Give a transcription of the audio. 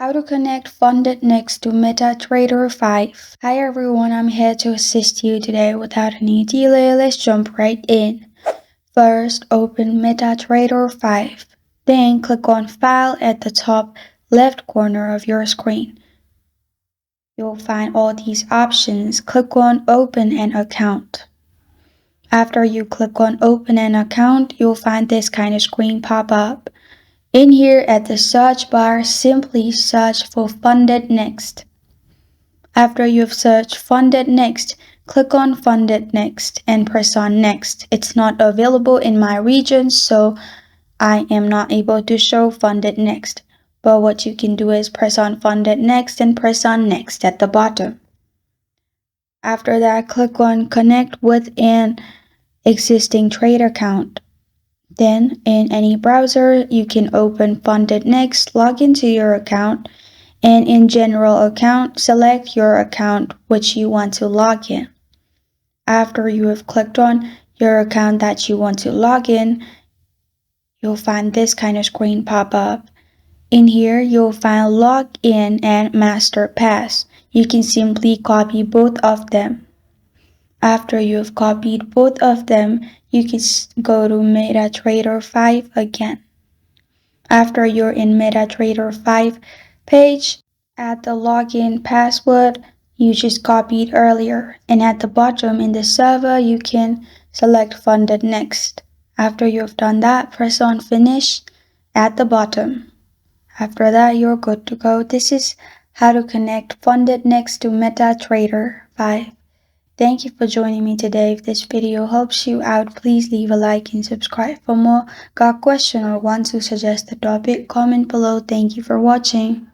How to connect Fundednext to Metatrader 5. Hi everyone, I'm here to assist you today. Without any delay, let's jump right in. First, open Metatrader 5. Then click on File at the top left corner of your screen. You'll find all these options. Click on Open an Account. After you click on Open an Account, you'll find this kind of screen pop up. In here at the search bar, simply search for Fundednext. After you've searched Fundednext, click on Fundednext and press on Next. It's not available in my region, so I am not able to show Fundednext. But what you can do is press on Fundednext and press on Next at the bottom. After that, click on Connect with an existing trade account. Then, in any browser, you can open Fundednext, log into your account, and in General Account, select your account which you want to log in. After you have clicked on your account that you want to log in, you'll find this kind of screen pop up. In here, you'll find Login and Master Pass. You can simply copy both of them. After you've copied both of them, you can go to Metatrader 5 again. After you're in Metatrader 5 page, add the login password you just copied earlier, and at the bottom in the server you can select Fundednext. After you've done that, press on Finish at the bottom. After that, you're good to go. This is how to connect Fundednext to Metatrader 5. Thank you for joining me today. If this video helps you out, please leave a like and subscribe for more. Got a question or want to suggest a topic? Comment below. Thank you for watching.